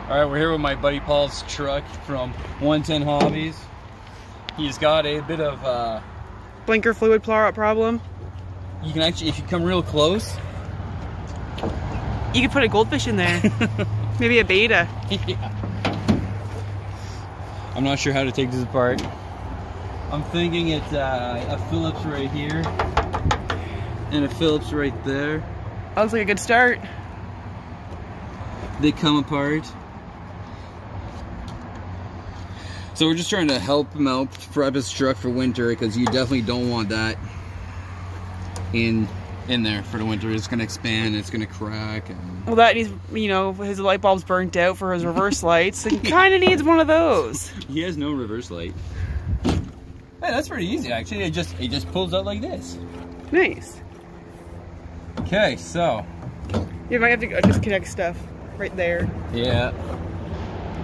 All right, we're here with my buddy Paul's truck from 110 Hobbies. He's got a bit of blinker fluid problem. You can actually, if you come real close, you could put a goldfish in there. Maybe a beta. Yeah. I'm not sure how to take this apart. I'm thinking it's a Phillips right here and a Phillips right there. That looks like a good start. They come apart. So we're just trying to help him out, prep his truck for winter, because you definitely don't want that in there for the winter. It's going to expand, it's going to crack. And... well, that needs, you know, his light bulb's burnt out for his reverse lights. It kind of needs one of those. He has no reverse light. Hey, that's pretty easy actually. It just pulls out like this. Nice. Okay, so you might have to disconnect stuff right there. Yeah.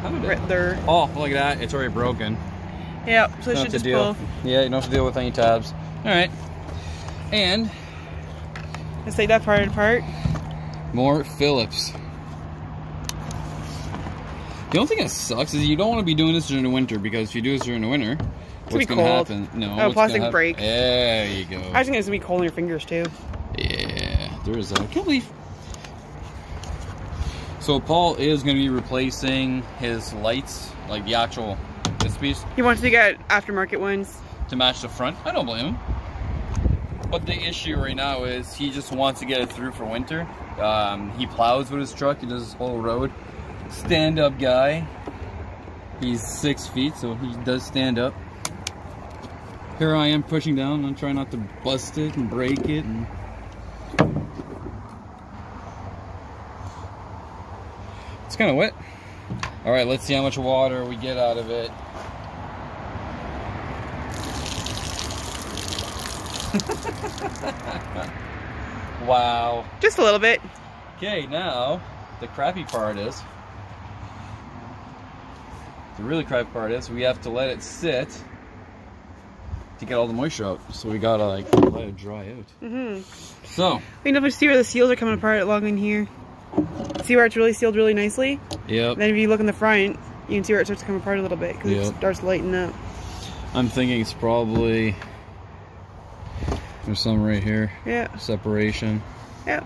Right there. Oh, look at that. It's already broken. Yeah, so it should just pull. Yeah, you don't have to deal with any tabs. Alright. And let's take that part apart. More Phillips. The only thing that sucks is you don't want to be doing this during the winter, because if you do this during the winter, what's going to happen? No. Oh, plastic break. There you go. I think it's going to be cold on your fingers too. Yeah, there is that. I can't believe. So Paul is going to be replacing his lights, like the actual this piece. He wants to get aftermarket ones to match the front. I don't blame him. But the issue right now is he just wants to get it through for winter. He plows with his truck. He does his whole road. Stand-up guy. He's 6 feet, so he does stand up. Here I am pushing down. I'm trying not to bust it and break it. And it's kind of wet. All right, let's see how much water we get out of it. Wow. Just a little bit. Okay, now the crappy part is, the really crappy part is we have to let it sit to get all the moisture out. So we gotta like let it dry out. So we can see where the seals are coming apart along in here. See where it's really sealed really nicely? Yep. Then if you look in the front, you can see where it starts to come apart a little bit, because it starts lighting up. I'm thinking it's probably, there's some right here. Yeah. Separation. Yeah.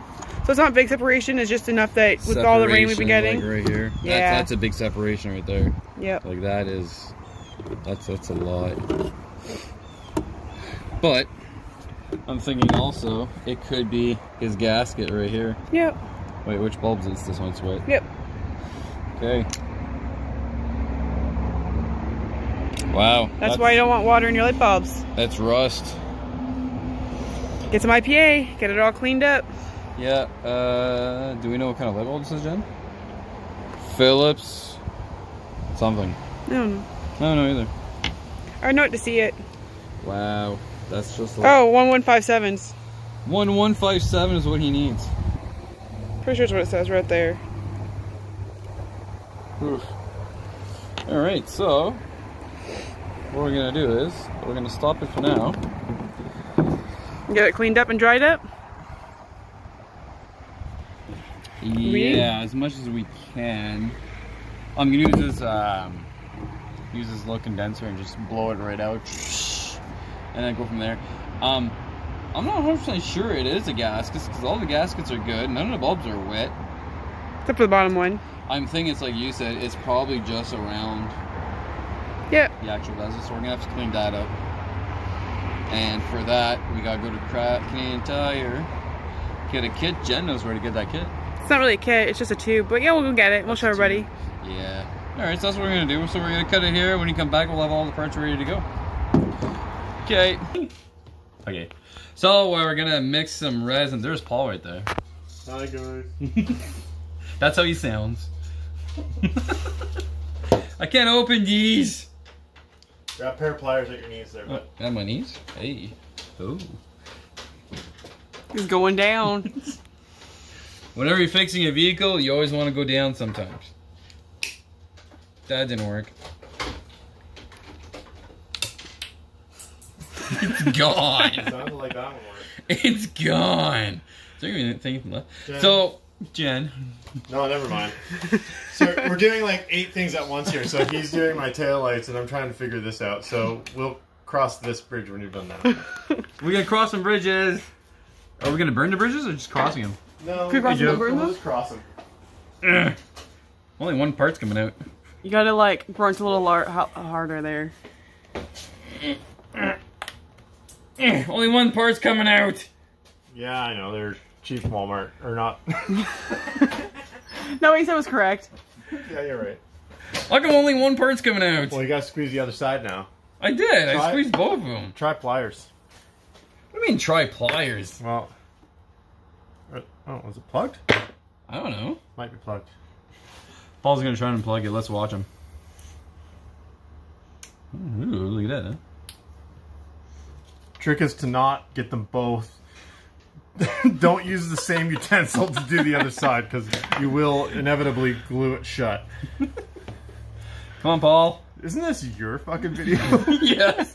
So it's not big separation, it's just enough that with all the rain we've been getting. Like right here. Yeah. That's a big separation right there. Yep. Like that is, that's a lot. But I'm thinking also it could be his gasket right here. Yep. Wait, which bulbs is this one's wet? Yep. Okay. Wow. That's why you don't want water in your light bulbs. That's rust. Get some IPA, get it all cleaned up. Yeah, do we know what kind of light bulb this is, Jen? Phillips something. I don't know. I don't know either. I know it to see it. Wow, that's just like... oh, 1157s. 1157 is what he needs. Pretty sure it's what it says right there. Alright, so what we're gonna do is we're gonna stop it for now. Get it cleaned up and dried up? Yeah, as much as we can. I'm gonna use this little condenser and just blow it right out, and then go from there. I'm not 100% sure it is a gasket, because all the gaskets are good. None of the bulbs are wet. Except for the bottom one. I'm thinking it's like you said, it's probably just around the actual bezel, so we're gonna have to clean that up. And for that, we gotta go to Canadian Tire, get a kit. Jen knows where to get that kit. It's not really a kit, it's just a tube, but yeah, we'll go get it. We'll show everybody. Yeah. Alright, so that's what we're gonna do. So we're gonna cut it here. When you come back, we'll have all the parts ready to go. Okay. Okay. So we're gonna mix some resin. There's Paul right there. Hi guys. That's how he sounds. I can't open these. Grab a pair of pliers at your knees there, bud. At my knees? Hey. Oh. He's going down. Whenever you're fixing a vehicle, you always want to go down sometimes. That didn't work. It's gone. It sounded like that one worked. It's gone. Is there anything left? Yeah. So Jen. No, never mind. So we're doing like 8 things at once here. So he's doing my taillights, and I'm trying to figure this out. So we'll cross this bridge when you've done that. We're gonna cross some bridges. Are we gonna burn the bridges or just crossing them? No, Can we cross them? we'll just cross them. Only one part's coming out. You gotta like grunt a little harder there. Only one part's coming out. Yeah, I know. They're cheap Walmart. Or not. No, what he said was correct. Yeah, you're right. How come only one part's coming out? Well, you gotta squeeze the other side now. I did. I Try- squeezed both of them. Try pliers. What do you mean try pliers? Well, oh, was it plugged? I don't know. Might be plugged. Paul's gonna try and unplug it. Let's watch him. Ooh, look at that, huh? Trick is to not get them both. Don't use the same utensil to do the other side, because you will inevitably glue it shut. Come on, Paul. Isn't this your fucking video? Yes.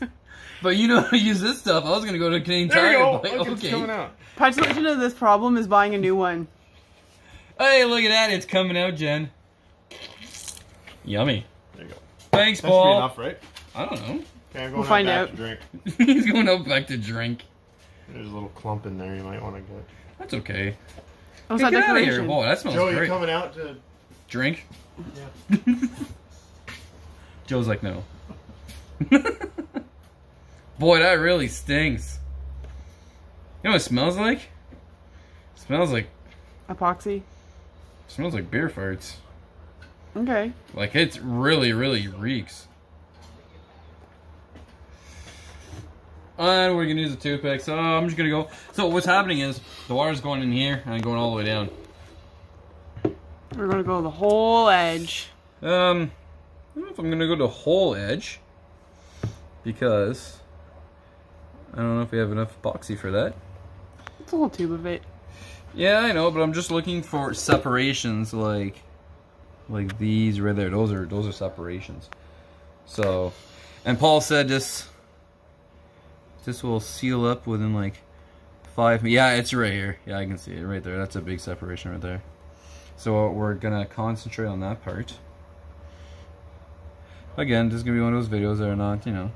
But you know how to use this stuff. I was gonna go to Canadian There Tire. you go. and buy- Look, it's coming out. Pat's solution to this problem is buying a new one. Hey, look at that. It's coming out, Jen. Yummy. There you go. Thanks, That should be Paul. enough, right? I don't know. Okay, I'm going We'll find back out. to drink. He's going out back to drink. There's a little clump in there you might want to get. That's okay. What's Hey, that get out of here. decoration? Whoa, that smells Joe, you great. coming out to... Drink? Yeah. Joe's like, no. Boy, that really stinks. You know what it smells like? It smells like Epoxy. beer farts. Okay. Like it's really reeks. And we're gonna use a toothpick, so I'm just gonna go. So what's happening is the water's going in here and going all the way down. We're gonna go the whole edge. I don't know if I'm gonna go the whole edge because I don't know if we have enough epoxy for that. It's a whole tube of it. Yeah, I know, but I'm just looking for separations like these right there. Those are separations. So, and Paul said this will seal up within like 5. Yeah, it's right here. Yeah, I can see it right there. That's a big separation right there. So we're gonna concentrate on that part. Again, this is gonna be one of those videos that are not, you know,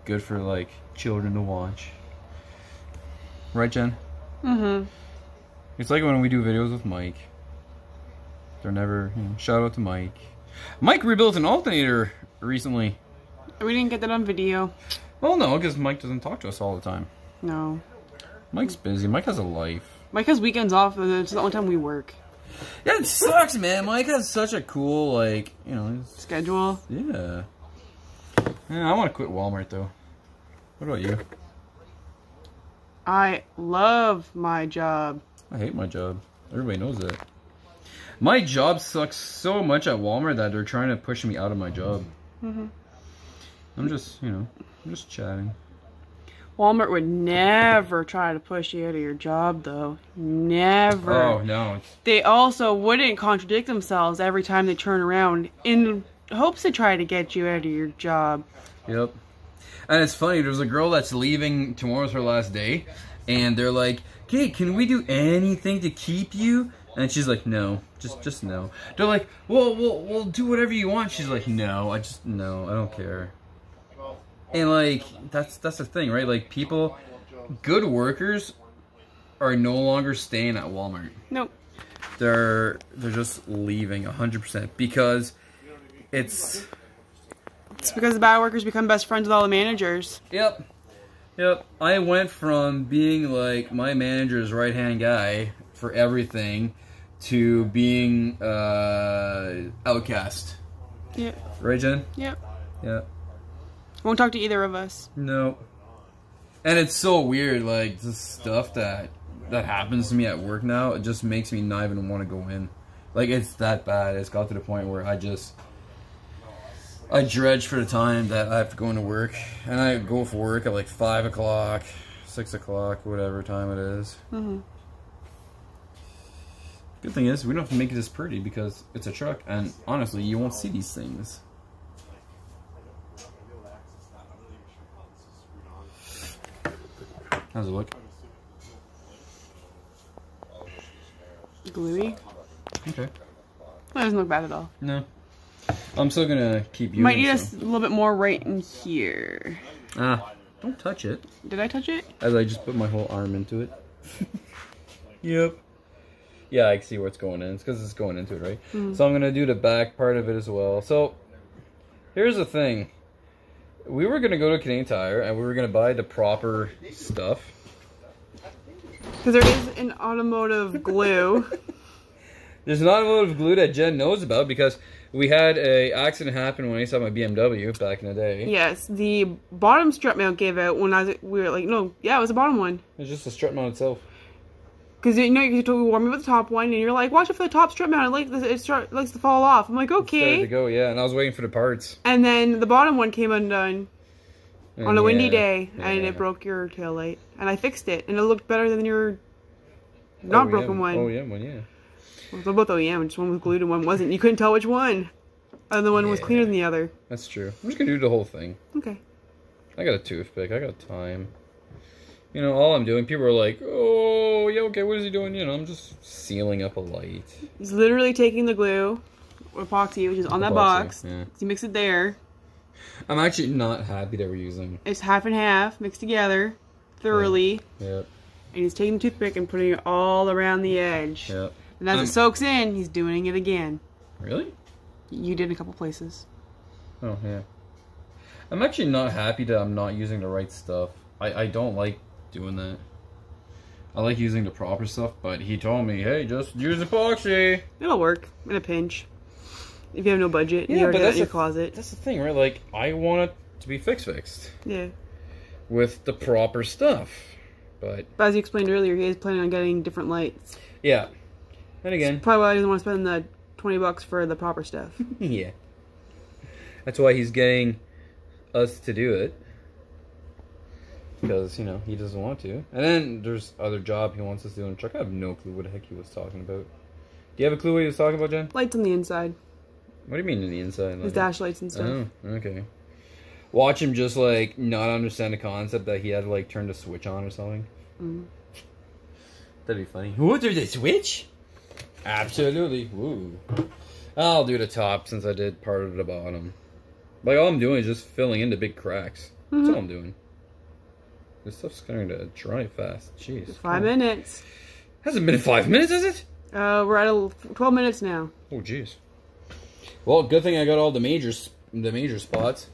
good for like children to watch. Right, Jen? Mm-hmm. It's like when we do videos with Mike. They're never, you know, shout out to Mike. Mike rebuilt an alternator recently. We didn't get that on video. Well, no, because Mike doesn't talk to us all the time. No. Mike's busy. Mike has a life. Mike has weekends off, and it's the only time we work. Yeah, it sucks, man. Mike has such a cool, like, you know... Schedule. Yeah. Yeah, I want to quit Walmart, though. What about you? I love my job. I hate my job. Everybody knows that. My job sucks so much at Walmart that they're trying to push me out of my job. Mm-hmm. I'm just, you know, I'm just chatting. Walmart would never try to push you out of your job, though. Never. Oh, no. They also wouldn't contradict themselves every time they turn around in hopes to try to get you out of your job. Yep. And it's funny, there's a girl that's leaving, tomorrow's her last day, and they're like, "Okay, can we do anything to keep you?" And she's like, "No, just no." They're like, "Well, we'll do whatever you want." She's like, "No, I don't care." And like, that's the thing, right? Like, people, good workers are no longer staying at Walmart. Nope. They're just leaving 100% because it's because the bad workers become best friends with all the managers. Yep. I went from being like my manager's right-hand guy for everything to being outcast. Yeah. Right, Jen? Yep. Yeah. Won't talk to either of us. No. And it's so weird, like, the stuff that happens to me at work now, it just makes me not even want to go in. Like, it's that bad. It's got to the point where I dredge for the time that I have to go into work. And I go for work at like 5 o'clock, 6 o'clock, whatever time it is. Mm-hmm. Good thing is, we don't have to make it this pretty because it's a truck. And honestly, you won't see these things. How's it look? Gluey. Okay. That doesn't look bad at all. No. I'm still gonna keep using it. Might need us a little bit more right in here. Ah, don't touch it. Did I touch it? As I just put my whole arm into it. Yep. Yeah, I can see where it's going in. It's because it's going into it, right? So I'm gonna do the back part of it as well. So, here's the thing. We were gonna go to Canadian Tire and we were gonna buy the proper stuff. Because there is an automotive glue. There's an automotive glue that Jen knows about because we had a accident happen when I saw my BMW back in the day. Yes, the bottom strut mount gave out when we were like, no, yeah, it was the bottom one. It's just the strut mount itself. Because you know you told me warm me with the top one, and you're like, watch it for the top strut mount. It likes to fall off. I'm like, okay. It's ready to go, yeah. And I was waiting for the parts. And then the bottom one came undone on a windy day, and it broke your tail light. And I fixed it, and it looked better than your not broken one. Oh yeah, one, yeah. Well, they're both OEM, just one was glued and one wasn't. You couldn't tell which one. And the one was cleaner than the other. That's true. I'm just gonna do the whole thing. Okay. I got a toothpick. I got time. You know, all I'm doing, people are like, oh, yeah, okay, what is he doing? You know, I'm just sealing up a light. He's literally taking the glue, epoxy, which is on that box. Yeah. You mix it there. I'm actually not happy that we're using. It's half and half, mixed together, thoroughly. Yep. And he's taking the toothpick and putting it all around the edge. Yep. And as it soaks in, he's doing it again. Really? You did in a couple places. Oh, yeah. I'm actually not happy that I'm not using the right stuff. I don't like doing that. I like using the proper stuff, but he told me, hey, just use epoxy. It'll work in a pinch. If you have no budget, yeah, you already but got it in your closet. That's the thing, right? Like, I want it to be fixed. Yeah. With the proper stuff. But as you explained earlier, he is planning on getting different lights. Yeah. And again, that's probably why he doesn't want to spend the $20 for the proper stuff. Yeah. That's why he's getting us to do it. Because, you know, he doesn't want to. And then there's other job he wants us to do in the truck. I have no clue what the heck he was talking about. Do you have a clue what he was talking about, Jen? Lights on the inside. What do you mean on the inside? His dash lights and stuff. Oh, okay. Watch him just, like, not understand the concept that he had to, like, turn the switch on or something. That'd be funny. What, there's a switch? Absolutely. Woo. I'll do the top since I did part of the bottom. Like, all I'm doing is just filling in the big cracks. That's all I'm doing. This stuff's starting to dry fast. Jeez. 5 minutes. Hasn't been 5 minutes, has it? We're at 12 minutes now. Oh, jeez. Well, good thing I got all the major spots.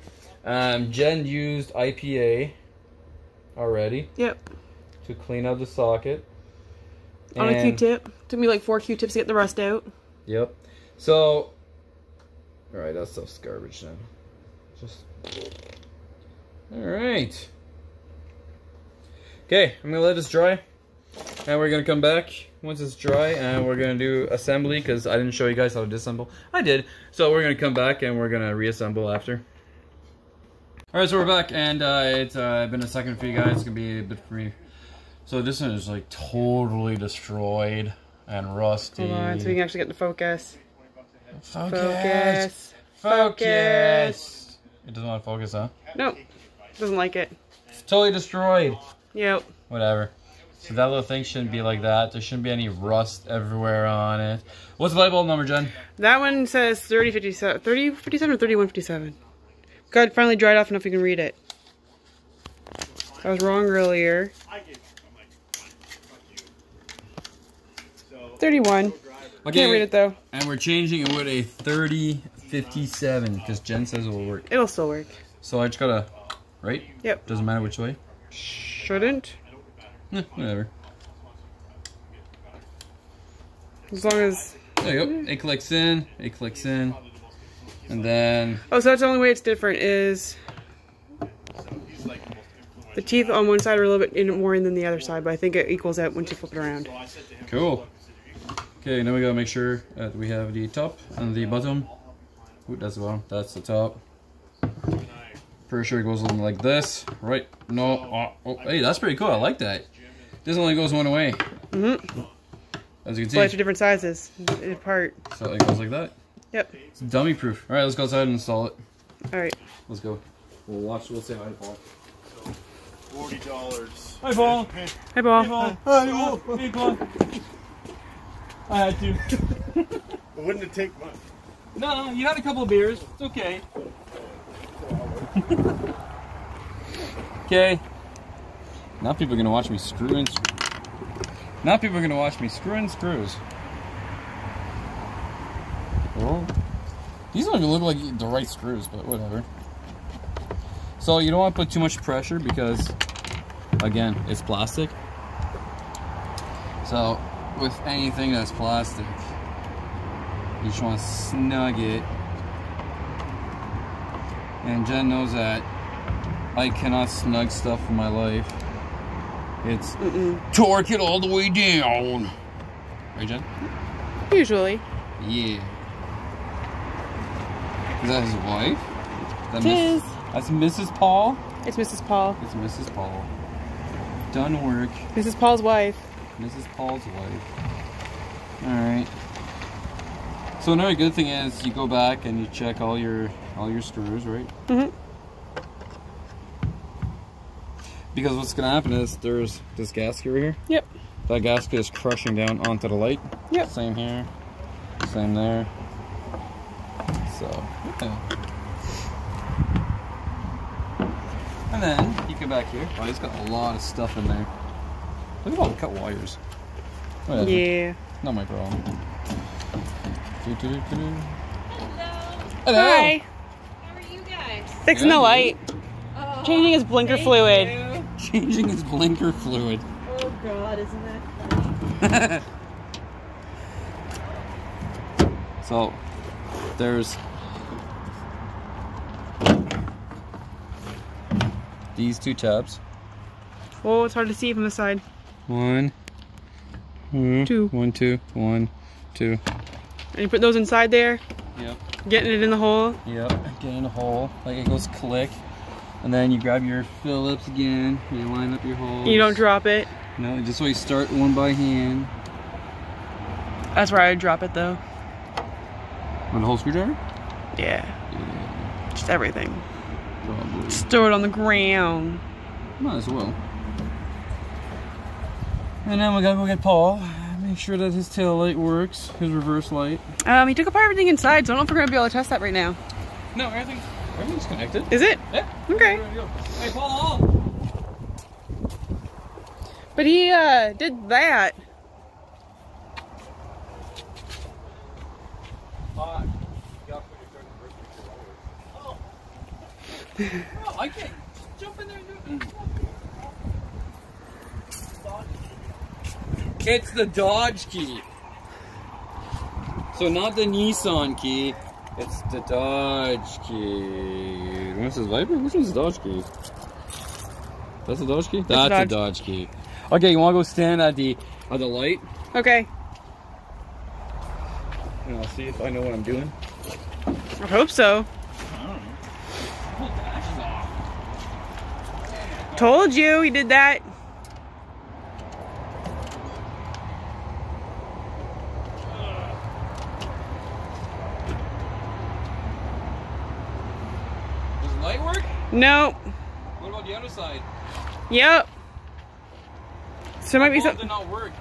Jen used IPA already. Yep. To clean out the socket. On a Q-tip. Took me like 4 Q-tips to get the rust out. Yep. So, alright, that stuff's garbage now. Just... Alright. Okay, I'm going to let this dry. And we're going to come back once it's dry. And we're going to do assembly because I didn't show you guys how to disassemble. I did. So we're going to come back and we're going to reassemble after. Alright, so we're back. And it's been a second for you guys. It's going to be a bit for me. So this one is like totally destroyed and rusty. Hold on, so we can actually get the focus. Focus. Focus. It doesn't want to focus, huh? Nope. Doesn't like it. It's totally destroyed. Yep. Whatever. So that little thing shouldn't be like that. There shouldn't be any rust everywhere on it. What's the light bulb number, Jen? That one says 3057. 3057 or 3157. God, finally dried off enough you can read it. I was wrong earlier. 31. Okay, can't read it though. And we're changing it with a 3057 because Jen says it will work. It'll still work. So I just gotta, right? Yep. Doesn't matter which way. Shouldn't. Whatever. As long as. There you go. It clicks in. It clicks in. And then. Oh, so that's the only way it's different is. The teeth on one side are a little bit more in than the other side, but I think it equals out once you flip it around. Cool. Okay, now we gotta make sure that we have the top and the bottom. Ooh, that's the bottom. That's the top. Pretty sure it goes along like this. Right? No. Oh, hey, that's pretty cool. I like that. This only goes one way. As you can see. But it's different sizes apart. So it goes like that. Yep. It's dummy proof. All right, let's go outside and install it. All right. Let's go. We'll watch. We'll say hi to Paul. $40. Hi, Paul. Hi, Paul. Hey, Paul. Hey, Paul. I had to. wouldn't it take much? No, you had a couple of beers. It's okay. Okay. Now people are gonna watch me screw in. Now people are gonna watch me screw in screws. Well, these don't even look like the right screws, but whatever. So you don't want to put too much pressure because, again, it's plastic. So with anything that's plastic, you just want to snug it. And Jen knows that I cannot snug stuff for my life. It's torque it all the way down. Right, Jen? Usually. Yeah. Is that his wife? It is. That's Mrs. Paul? It's Mrs. Paul. It's Mrs. Paul. Done work. Mrs. Paul's wife. Mrs. Paul's wife. Alright. So another good thing is you go back and you check all your screws, right? Mm-hmm. Because what's gonna happen is there's this gasket right here. Yep. That gasket is crushing down onto the light. Yep. Same here. Same there. So, yeah. And then you come back here. Oh, he's got a lot of stuff in there. Look at all the cut wires. Whatever. Yeah. Not my problem. Hello. Hello. Hi. How are you guys? Fixing the light. Oh, Changing his blinker thank fluid. you. Changing his blinker fluid. Oh God, isn't that funny? So, there's these two tabs. Oh, it's hard to see from the side. One, Two. 1, 2, 1, 2. And you put those inside there, Yep. getting it in the hole. Yep. Get in a hole. Like it goes click. And then you grab your Phillips again. You line up your holes. You don't drop it. No, just so you start one by hand. That's where I would drop it though. On the whole screwdriver? Yeah. Yeah. Just everything. Probably. Just throw it on the ground. Might as well. And then we gotta go get Paul. Make sure that his tail light works. His reverse light. He took apart everything inside, so I don't know if we're gonna be able to test that right now. No, everything's connected. Is it? Yeah. Okay. Hey, Paul! But he did that. Oh, I can't jump in there and do it. It's the Dodge key. So not the Nissan key, it's the Dodge key. What's this Viper? Which one's the Dodge key? That's the Dodge key? That's the Dodge key. Okay, you wanna go stand at the light? Okay. And I'll see if I know what I'm doing. I hope so. I don't know. Pull the dashes off. Told you he did that. Does the light work? Nope. What about the other side? Yep. So it might be Bulb something. did not work.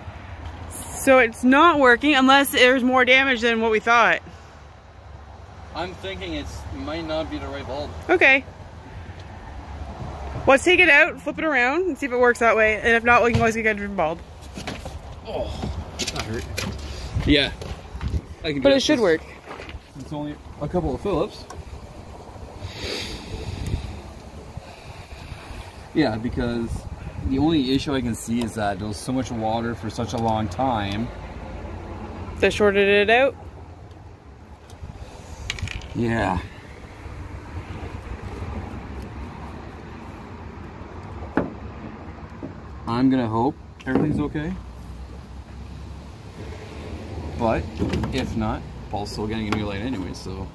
So it's not working unless there's more damage than what we thought. I'm thinking it might not be the right bulb. Okay. Let's take it out, flip it around, and see if it works that way. And if not, we can always get a different bulb. Oh, that hurt. Yeah. I can But do it should work. It's only a couple of Phillips. Yeah, because the only issue I can see is that there was so much water for such a long time. They shorted it out. Yeah. I'm gonna hope everything's okay. But if not, Paul's still getting a new light anyway, so.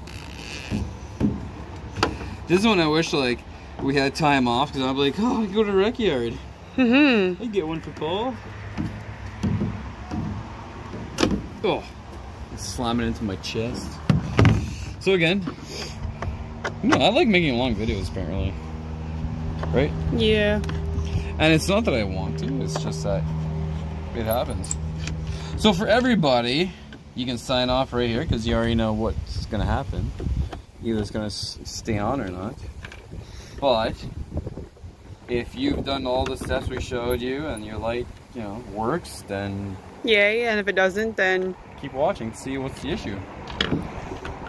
This is when I wish like we had time off, because I'd be like, oh, I can go to the rec yard. Mm-hmm. I get one for Paul. Oh, slamming into my chest. So again, no, I like making long videos apparently, right? Yeah. And it's not that I want to, it's just that it happens. So for everybody you can sign off right here because you already know what's going to happen. Either it's going to stay on or not. But if you've done all the steps we showed you and your light, you know, works, then yay. And if it doesn't, then keep watching to see what's the issue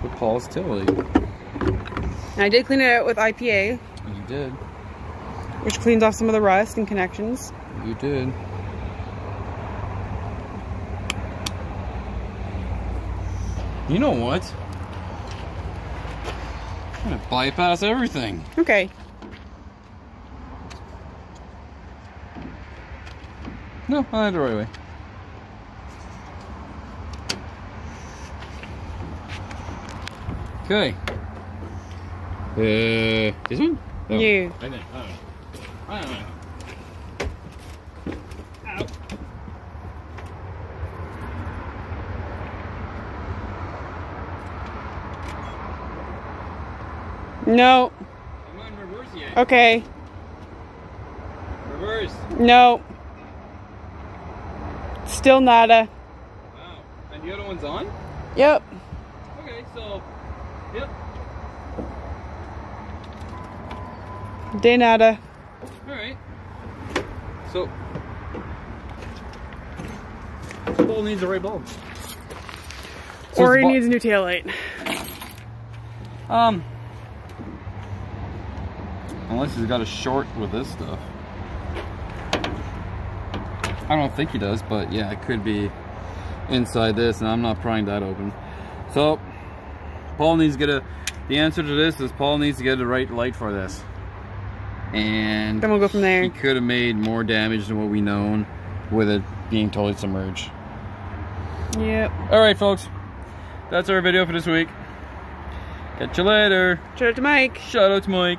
with Paul's taillight. And I did clean it out with IPA. You did. Which cleans off some of the rust and connections. You did. You know what? I'm gonna bypass everything. Okay. No, I had it the right way. Okay. This one? Oh, You. I think. I don't know. Ow. No. I'm on reverse yet. Okay. Reverse. No. Still nada. Wow. And the other one's on? Yep. Okay, so, yep. De nada. Alright. So, this bulb needs a right bulb. So Or it's he needs a new taillight. Unless he's got a short with this stuff. I don't think he does, but yeah, it could be inside this, and I'm not prying that open. So, Paul needs to get the answer to this is Paul needs to get the right light for this. And Then we'll go from there. he could have made more damage than what we known with it being totally submerged. Yep. Alright folks, that's our video for this week. Catch you later. Shout out to Mike. Shout out to Mike.